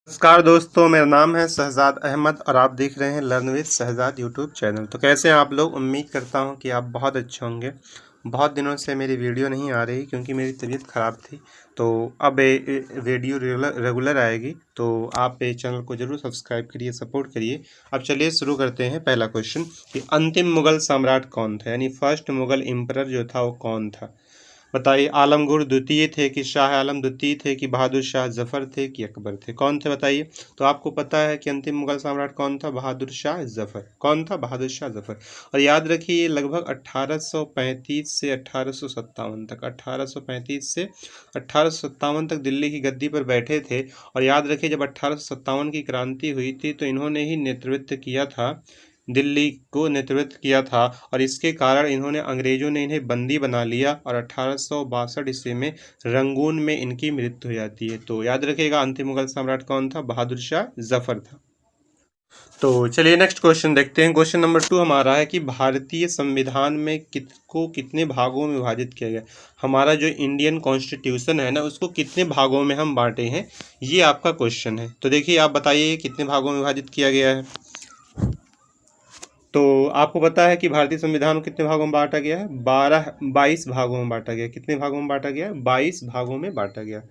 नमस्कार दोस्तों, मेरा नाम है शहजाद अहमद और आप देख रहे हैं learn with Shahzad YouTube channel. तो कैसे हैं आप लोग? उम्मीद करता हूं कि आप बहुत अच्छे होंगे। बहुत दिनों से मेरी वीडियो नहीं आ रही क्योंकि मेरी तबीयत ख़राब थी। तो अब वीडियो रेगुलर आएगी, तो आप ये चैनल को ज़रूर सब्सक्राइब करिए, सपोर्ट करिए। अब चलिए शुरू करते हैं। पहला क्वेश्चन कि अंतिम मुग़ल सम्राट कौन था, यानी फर्स्ट मुग़ल एम्परर जो था वो कौन था? बताइए। आलमगीर द्वितीय थे कि शाह आलम द्वितीय थे कि बहादुर शाह जफ़र थे कि अकबर थे? कौन थे बताइए। तो आपको पता है कि अंतिम मुगल सम्राट कौन था? बहादुर शाह जफ़र। कौन था? बहादुर शाह जफ़र। और याद रखिए ये लगभग 1835 से 1857 तक, 1835 से 1857 तक दिल्ली की गद्दी पर बैठे थे। और याद रखिए जब 1857 की क्रांति हुई थी तो इन्होंने ही नेतृत्व किया था, दिल्ली को नेतृत्व किया था। और इसके कारण इन्होंने अंग्रेज़ों ने इन्हें बंदी बना लिया और 1862 ईस्वी में रंगून में इनकी मृत्यु हो जाती है। तो याद रखिएगा अंतिम मुगल सम्राट कौन था? बहादुर शाह जफ़र था। तो चलिए नेक्स्ट क्वेश्चन देखते हैं। क्वेश्चन नंबर 2 हमारा है कि भारतीय संविधान में कितने भागों में विभाजित किया गया? हमारा जो इंडियन कॉन्स्टिट्यूशन है ना, उसको कितने भागों में हम बांटे हैं, ये आपका क्वेश्चन है। तो देखिए आप बताइए कितने भागों में विभाजित किया गया है। तो आपको पता है कि भारतीय संविधान को कितने भागों में बांटा गया है? 22 भागों में बांटा गया। कितने भागों में बांटा गया? 22 भागों में बांटा गया।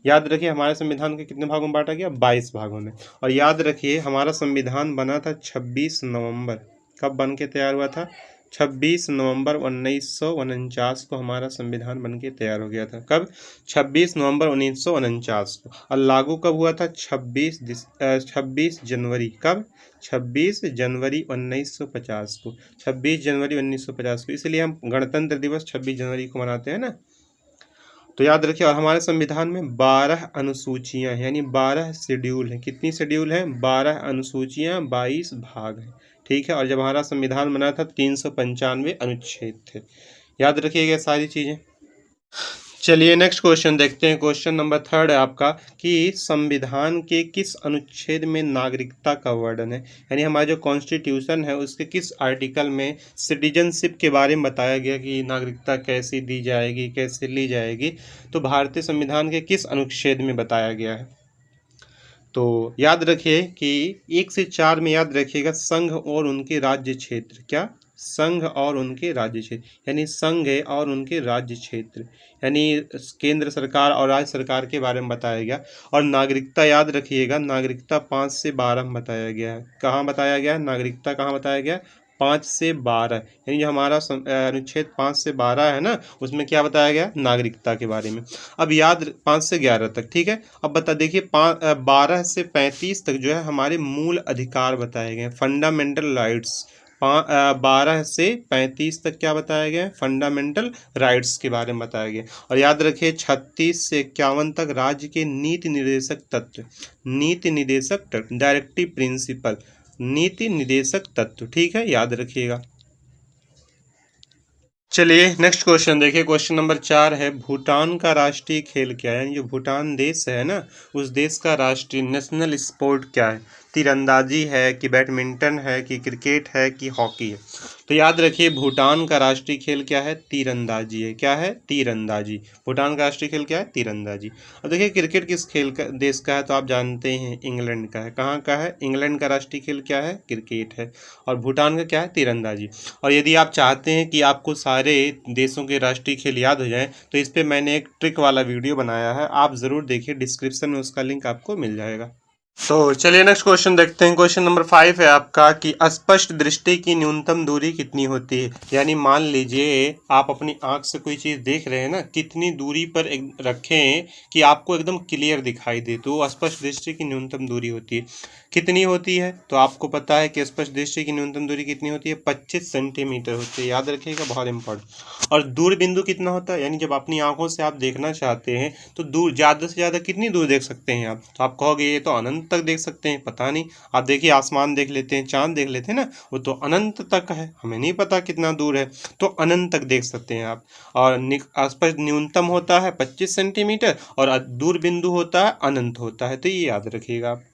याद रखिए हमारे संविधान के कितने भागों में बांटा गया? 22 भागों में। और याद रखिए हमारा संविधान बना था 26 नवंबर। कब बन के तैयार हुआ था? 26 नवंबर 1949 को हमारा संविधान बन के तैयार हो गया था। कब? 26 नवंबर 1949 को। और लागू कब हुआ था? 26 जनवरी। कब? 26 जनवरी 1950 को। 26 जनवरी 1950 को। इसलिए हम गणतंत्र दिवस 26 जनवरी को मनाते हैं ना। तो याद रखिए। और हमारे संविधान में 12 अनुसूचियां हैं, यानी 12 शेड्यूल हैं। कितनी शेड्यूल हैं? 12 अनुसूचियां, 22 भाग हैं। ठीक है। और जब हमारा संविधान बना था 395 अनुच्छेद थे। याद रखिएगा सारी चीज़ें। चलिए नेक्स्ट क्वेश्चन देखते हैं। क्वेश्चन नंबर 3 है आपका कि संविधान के किस अनुच्छेद में नागरिकता का वर्णन है, यानी हमारा जो कॉन्स्टिट्यूशन है उसके किस आर्टिकल में सिटीजनशिप के बारे में बताया गया कि नागरिकता कैसे दी जाएगी, कैसे ली जाएगी। तो भारतीय संविधान के किस अनुच्छेद में बताया गया है? तो याद रखिए कि 1 से 4 में याद रखिएगा संघ और उनके राज्य क्षेत्र। क्या? संघ और उनके राज्य क्षेत्र, यानी संघ और उनके राज्य क्षेत्र, यानी केंद्र सरकार और राज्य सरकार के बारे में बताया गया। और नागरिकता याद रखिएगा, नागरिकता 5 से 12 में बताया गया है। कहाँ बताया गया है नागरिकता? कहाँ बताया गया? 5 से 12, यानी जो हमारा अनुच्छेद 5 से 12 है ना, उसमें क्या बताया गया? नागरिकता के बारे में। अब याद 5 से 11 तक, ठीक है। अब बता देखिए 12 से 35 तक जो है हमारे मूल अधिकार बताए गए, फंडामेंटल राइट्स। 12 से 35 तक क्या बताया गया है? फंडामेंटल राइट्स के बारे में बताया गया। और याद रखिए 36 से 51 तक राज्य के नीति निर्देशक तत्व, नीति निर्देशक तत्व, डायरेक्टिव प्रिंसिपल, नीति निर्देशक तत्व। ठीक है, याद रखिएगा। चलिए नेक्स्ट क्वेश्चन देखिए। क्वेश्चन नंबर 4 है भूटान का राष्ट्रीय खेल क्या है, यानी जो भूटान देश है ना, उस देश का राष्ट्रीय नेशनल स्पोर्ट क्या है? तीरंदाजी है कि बैडमिंटन है कि क्रिकेट है कि हॉकी है? तो याद रखिए भूटान का राष्ट्रीय खेल क्या है? तीरंदाजी है। क्या है? तीरंदाजी। भूटान का राष्ट्रीय खेल क्या है? तीरंदाजी। अब देखिए क्रिकेट किस खेल का देश का है? तो आप जानते हैं इंग्लैंड का है। कहाँ का है? इंग्लैंड का राष्ट्रीय खेल क्या है? क्रिकेट है। और भूटान का क्या है? तीरंदाजी। और यदि आप चाहते हैं कि आपको सारे देशों के राष्ट्रीय खेल याद हो जाएं तो इस पर मैंने एक ट्रिक वाला वीडियो बनाया है, आप ज़रूर देखिए, डिस्क्रिप्शन में उसका लिंक आपको मिल जाएगा। तो चलिए नेक्स्ट क्वेश्चन देखते हैं। क्वेश्चन नंबर 5 है आपका कि अस्पष्ट दृष्टि की न्यूनतम दूरी कितनी होती है, यानी मान लीजिए आप अपनी आंख से कोई चीज़ देख रहे हैं ना, कितनी दूरी पर रखें कि आपको एकदम क्लियर दिखाई दे, तो अस्पष्ट दृष्टि की न्यूनतम दूरी होती है। कितनी होती है? तो आपको पता है कि स्पष्ट दृष्टि की न्यूनतम दूरी कितनी होती है? 25 सेंटीमीटर होती है। याद रखिएगा, बहुत इंपॉर्टेंट। और दूर बिंदु कितना होता है, यानी जब अपनी आंखों से आप देखना चाहते हैं तो दूर ज़्यादा से ज़्यादा कितनी दूर देख सकते हैं आप? तो आप कहोगे ये तो अनंत तक देख सकते हैं। पता नहीं, आप देखिए आसमान देख लेते हैं, चांद देख लेते हैं ना, वो तो अनंत तक है, हमें नहीं पता कितना दूर है, तो अनंत तक देख सकते हैं आप। और स्पष्ट न्यूनतम होता है 25 सेंटीमीटर और दूर बिंदु होता है अनंत होता है, तो ये याद रखिएगा आप।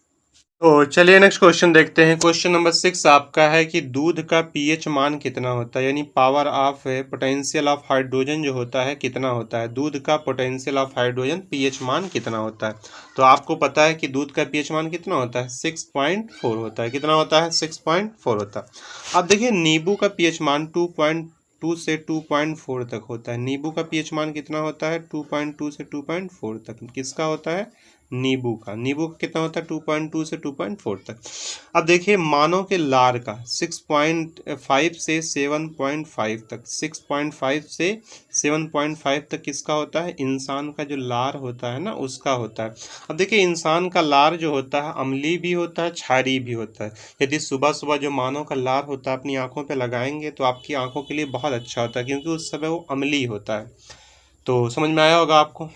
तो चलिए नेक्स्ट क्वेश्चन देखते हैं। क्वेश्चन नंबर 6 आपका है कि दूध का पीएच मान कितना होता है, यानी power of potential of hydrogen जो होता है कितना होता है। दूध का पोटेंशियल ऑफ हाइड्रोजन पीएच मान कितना होता है। तो आपको पता है कि दूध का पीएच मान कितना होता है, 6.4 होता है। कितना होता है, 6.4 होता है। अब देखिए नींबू का पीएच मान 2.2 से 2.4 तक होता है। नींबू का पीएच मान कितना होता है, 2.2 से 2.4 तक। किसका होता है, नींबू का। नींबू का कितना होता है, 2.2 से 2.4 तक। अब देखिए मानव के लार का 6.5 से 7.5 तक, 6.5 से 7.5 तक किसका होता है, इंसान का जो लार होता है ना उसका होता है। अब देखिए इंसान का लार जो होता है अम्लीय भी होता है, क्षारीय भी होता है। यदि सुबह सुबह जो मानव का लार होता है अपनी आंखों पे लगाएंगे तो आपकी आंखों के लिए बहुत अच्छा होता है, क्योंकि उस समय वो अम्लीय होता है। तो समझ में आया होगा आपको।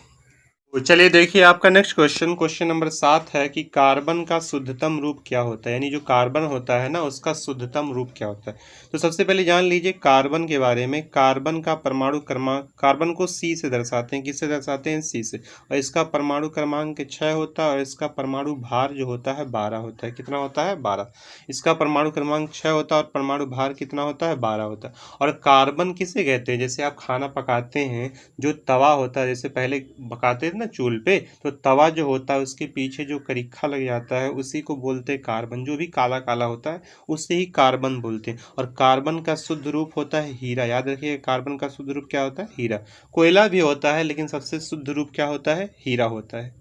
तो चलिए देखिए आपका नेक्स्ट क्वेश्चन, क्वेश्चन नंबर 7 है कि कार्बन का शुद्धतम रूप क्या होता है, यानी जो कार्बन होता है ना उसका शुद्धतम रूप क्या होता है। तो सबसे पहले जान लीजिए कार्बन के बारे में। कार्बन का परमाणु क्रमांक, कार्बन को सी से दर्शाते हैं। किससे दर्शाते हैं, सी से। और इसका परमाणु क्रमांक 6 होता है और इसका परमाणु भार जो होता है 12 होता है। कितना होता है, 12। इसका परमाणु क्रमांक 6 होता है और परमाणु भार कितना होता है, 12 होता है। और कार्बन किसे कहते हैं, जैसे आप खाना पकाते हैं, जो तवा होता है, जैसे पहले पकाते थे ना चूल्हे पे, तो तवा जो होता है उसके पीछे जो करिखा लग जाता है उसी को बोलते हैं कार्बन। जो भी काला काला होता है उससे ही कार्बन बोलते हैं। और कार्बन का शुद्ध रूप होता है हीरा। याद रखिए कार्बन का शुद्ध रूप क्या होता है, हीरा। कोयला भी होता है लेकिन सबसे शुद्ध रूप क्या होता है, हीरा होता है।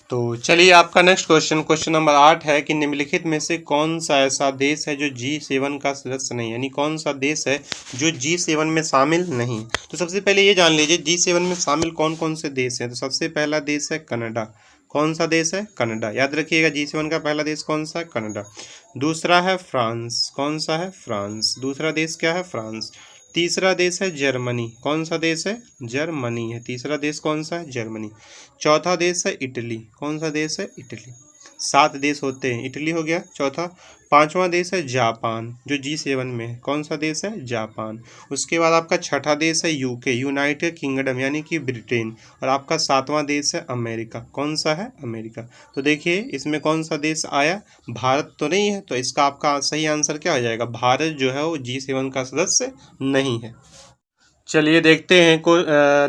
तो चलिए आपका नेक्स्ट क्वेश्चन, क्वेश्चन नंबर 8 है कि निम्नलिखित में से कौन सा ऐसा देश है जो G7 का सदस्य नहीं, यानी कौन सा देश है जो G7 में शामिल नहीं। तो सबसे पहले ये जान लीजिए G7 में शामिल कौन कौन से देश हैं। तो सबसे पहला देश है कनाडा। कौन सा देश है, कनाडा। याद रखिएगा G7 का पहला देश कौन सा है, कनाडा। दूसरा है फ्रांस। कौन सा है, फ्रांस। दूसरा देश क्या है, फ्रांस। तीसरा देश है जर्मनी। कौन सा देश है, जर्मनी है। तीसरा देश कौन सा है, जर्मनी। चौथा देश है इटली। कौन सा देश है, इटली। 7 देश होते हैं, इटली हो गया चौथा। पांचवा देश है जापान, जो G7 में है। कौन सा देश है, जापान। उसके बाद आपका छठा देश है यूके, यूनाइटेड किंगडम, यानी कि ब्रिटेन। और आपका 7वां देश है अमेरिका। कौन सा है, अमेरिका। तो देखिए इसमें कौन सा देश आया, भारत तो नहीं है। तो इसका आपका सही आंसर क्या हो जाएगा, भारत जो है वो G7 का सदस्य नहीं है। चलिए देखते हैं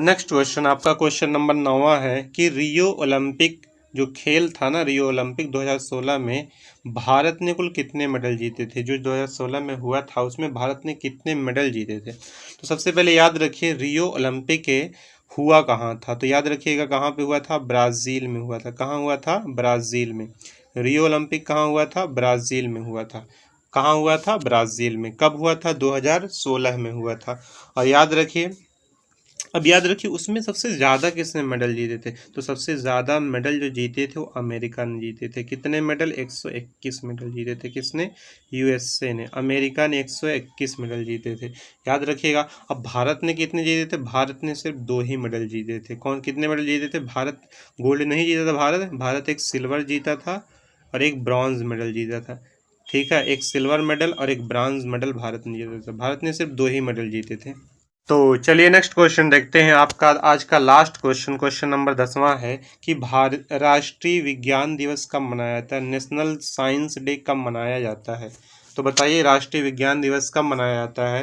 नेक्स्ट क्वेश्चन। आपका क्वेश्चन नंबर 9 है कि रियो ओलंपिक जो खेल था ना, रियो ओलंपिक 2016 में भारत ने कुल कितने मेडल जीते थे। जो 2016 में हुआ था उसमें भारत ने कितने मेडल जीते थे। तो सबसे पहले याद रखिए रियो ओलंपिक हुआ कहाँ था। तो याद रखिएगा कहाँ पे हुआ था, ब्राज़ील में हुआ था। कहाँ हुआ था, ब्राज़ील में। रियो ओलंपिक कहाँ हुआ था, ब्राज़ील में हुआ था। कहाँ हुआ था, ब्राज़ील में। कब हुआ था, 2016 में हुआ था। और याद रखिए, अब याद रखिए उसमें सबसे ज़्यादा किसने मेडल जीते थे। तो सबसे ज़्यादा मेडल जो जीते थे वो अमेरिका ने जीते थे। कितने मेडल, 121 मेडल जीते थे। किसने, यूएसए ने। अमेरिका ने 121 मेडल जीते थे। याद रखिएगा। अब भारत ने कितने जीते थे, भारत ने सिर्फ 2 ही मेडल जीते थे। कौन, कितने मेडल जीते थे, भारत गोल्ड नहीं जीता था। भारत एक सिल्वर जीता था और एक ब्रॉन्ज मेडल जीता था। ठीक है, एक सिल्वर मेडल और एक ब्रॉन्ज मेडल भारत ने जीता था। भारत ने सिर्फ 2 ही मेडल जीते थे। तो चलिए नेक्स्ट क्वेश्चन देखते हैं। आपका आज का लास्ट क्वेश्चन, क्वेश्चन नंबर 10वां है कि राष्ट्रीय विज्ञान दिवस कब मनाया जाता है, नेशनल साइंस डे कब मनाया जाता है। तो बताइए राष्ट्रीय विज्ञान दिवस कब मनाया जाता है।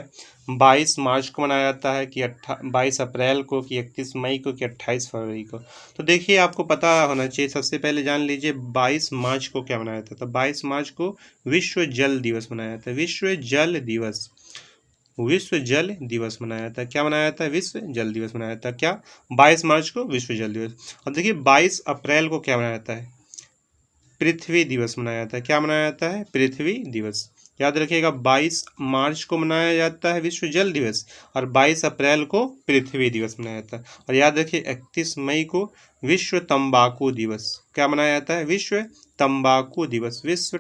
22 मार्च को मनाया जाता है कि 22 अप्रैल को, कि 31 मई को, कि 28 फरवरी को। तो देखिए आपको पता होना चाहिए। सबसे पहले जान लीजिए 22 मार्च को क्या मनाया जाता है। तो 22 मार्च को विश्व जल दिवस मनाया जाता है। विश्व जल दिवस, विश्व जल दिवस मनाया जाता है। क्या मनाया जाता है, विश्व जल दिवस मनाया जाता है। क्या, 22 मार्च को विश्व जल दिवस। अब देखिए 22 अप्रैल को क्या मनाया जाता है, पृथ्वी दिवस मनाया जाता है। क्या मनाया जाता है, पृथ्वी दिवस। याद रखिएगा 22 मार्च को मनाया जाता है विश्व जल दिवस और 22 अप्रैल को पृथ्वी दिवस मनाया जाता है। और याद रखिए 31 मई को विश्व तंबाकू दिवस। क्या मनाया जाता है, विश्व तंबाकू दिवस, विश्व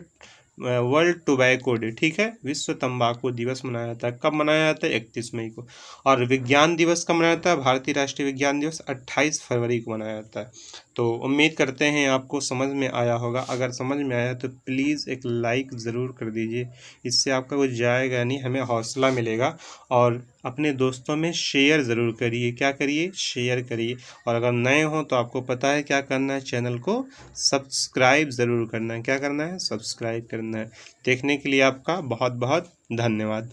वर्ल्ड टोबैको डे। ठीक है, विश्व तंबाकू दिवस मनाया जाता है। कब मनाया जाता है, 31 मई को। और विज्ञान दिवस कब मनाया जाता है, भारतीय राष्ट्रीय विज्ञान दिवस 28 फरवरी को मनाया जाता है। तो उम्मीद करते हैं आपको समझ में आया होगा। अगर समझ में आया तो प्लीज़ एक लाइक ज़रूर कर दीजिए, इससे आपका कुछ जाएगा नहीं, हमें हौसला मिलेगा। और अपने दोस्तों में शेयर ज़रूर करिए। क्या करिए? शेयर करिए। और अगर नए हों तो आपको पता है क्या करना है, चैनल को सब्सक्राइब ज़रूर करना है। क्या करना है? सब्सक्राइब करना है। देखने के लिए आपका बहुत बहुत धन्यवाद।